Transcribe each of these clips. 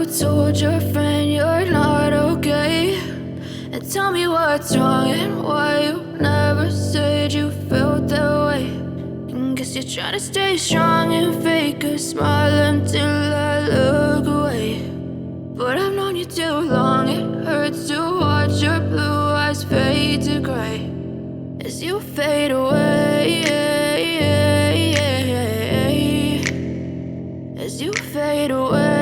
told your friend you're not okay, and tell me what's wrong and why you never said you felt that way. And guess you're trying to stay strong and fake a smile until I look away. But I've known you too long, it hurts to watch your blue eyes fade to gray as you fade away, as you fade away.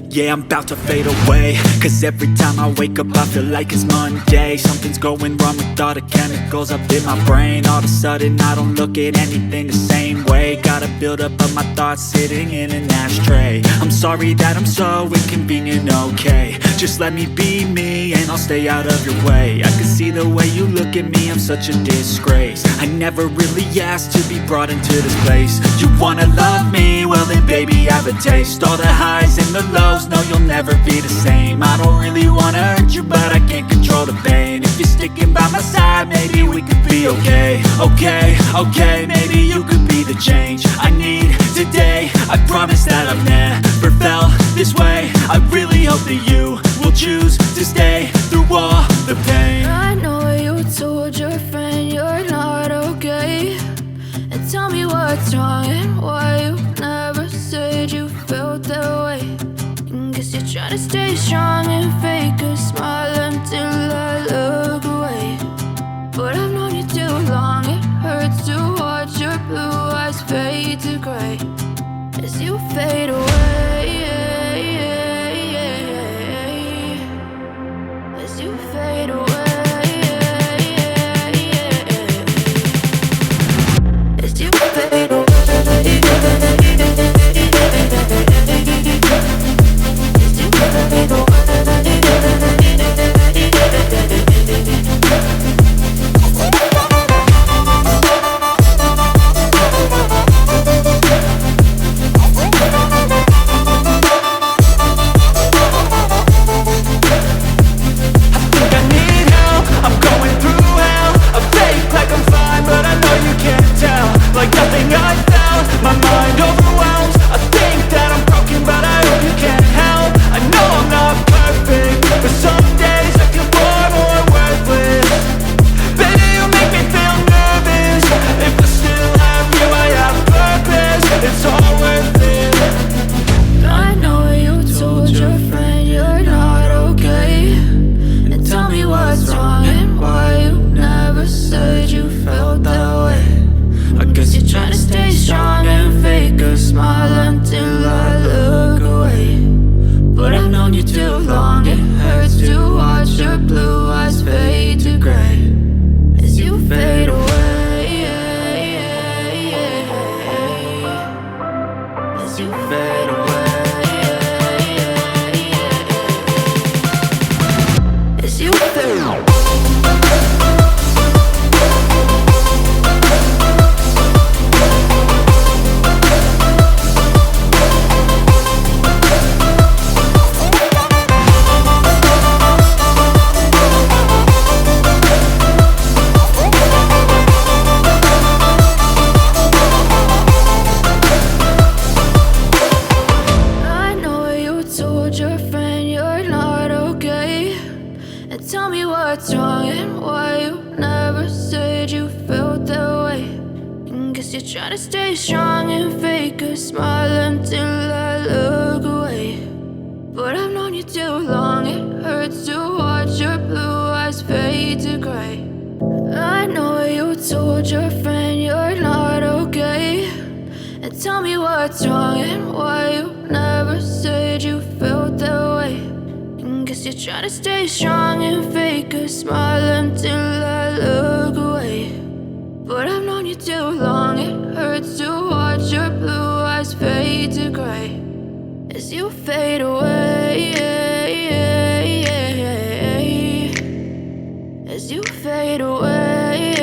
Yeah, I'm about to fade away, cause every time I wake up I feel like it's Monday. Something's going wrong with all the chemicals up in my brain. All of a sudden I don't look at anything the same way. Got a buildup of my thoughts sitting in an ashtray. I'm sorry that I'm so inconvenient, okay. Just let me be me and I'll stay out of your way. I can see the way you look at me, I'm such a disgrace. I never really asked to be brought into this place. You wanna love me? Well then baby, have a taste. All the highs and the lows, no, you'll never be the same. I don't really wanna hurt you, but I can't control the pain. If you're sticking by my side, maybe we could be okay. Okay, maybe you could be the change I need today. I promise that I've never felt this way. I really hope that you will choose to stay through all the pain. I know you told your friend you're not okay, and tell me what's wrong and why you never said you felt that way. Guess you're trying to stay strong and fake a smile until I look away. But I've known you too long, it hurts to watch your blue eyes fade to gray as you fade away, as you fade away, as you fade away. Try to stay strong and fake a smile until I look away. But I've known you too long, it hurts to watch your blue eyes fade to gray. I know you told your friend you're not okay, and tell me what's wrong and why you never said you felt that way. And guess you're trying to stay strong and fake a smile until I look away. But I've known you too long, it hurts to watch your blue eyes fade to gray as you fade away, as you fade away.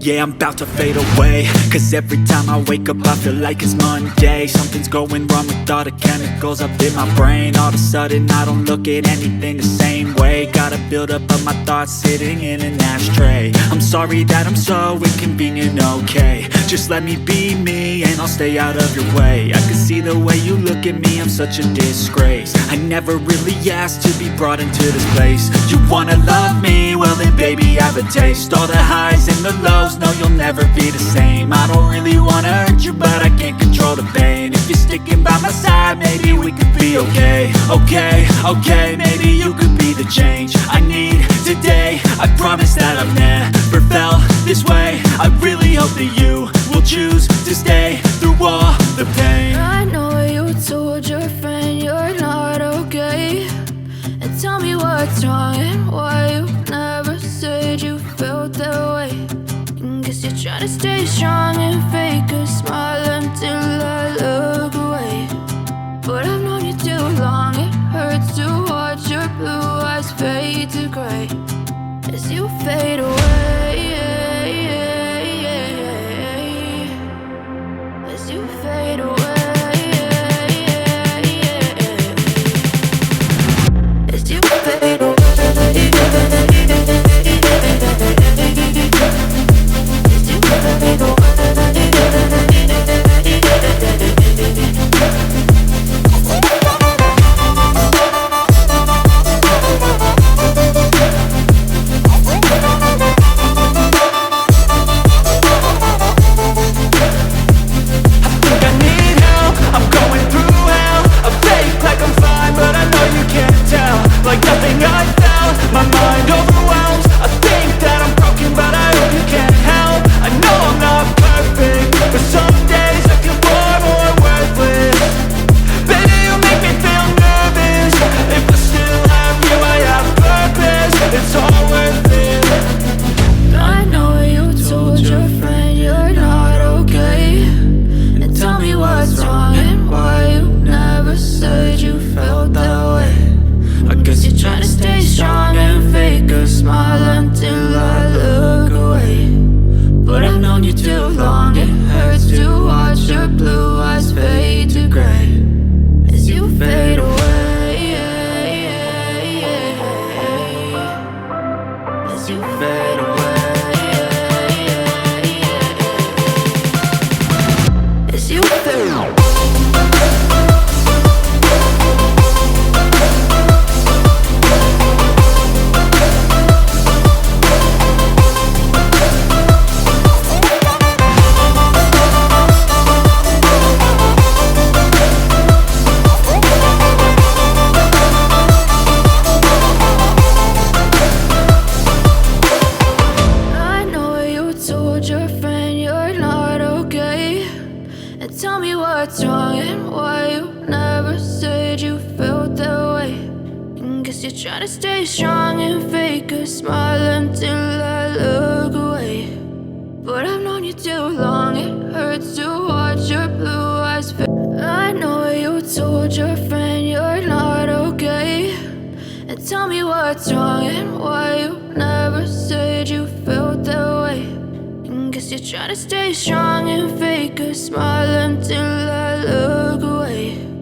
Yeah, I'm about to fade away, cause every time I wake up I feel like it's Monday. Something's going wrong with all the chemicals up in my brain. All of a sudden I don't look at anything the same way. Got a buildup of my thoughts sitting in an ashtray. I'm sorry that I'm so inconvenient, okay. Just let me be me and I'll stay out of your way. I can see the way you look at me, I'm such a disgrace. I never really asked to be brought into this place. You wanna love me? Well then baby I have a taste. All the highs and the lows, no you'll never be the same. I don't really wanna hurt you but I can't control the pain. If you're sticking by my side, maybe we could be okay. Okay, maybe you could be the change I need today. I promise that I've never felt this way. I really hope that you will choose to stay through all the pain. I know you told your friend you're not okay, and tell me what's wrong and why you never said you felt that way. Guess you're trying to stay strong and fake a smile until I look away. But I've known you too long, it hurts to watch your blue eyes fade to gray as you fade away. As you fade away. As you fade away. Try to stay strong and fake a smile until I look away. But I've known you too long, it hurts to watch your blue eyes fade. I know you told your friend you're not okay, and tell me what's wrong and why you never said you felt that way. Guess you're trying to stay strong and fake a smile until I look away.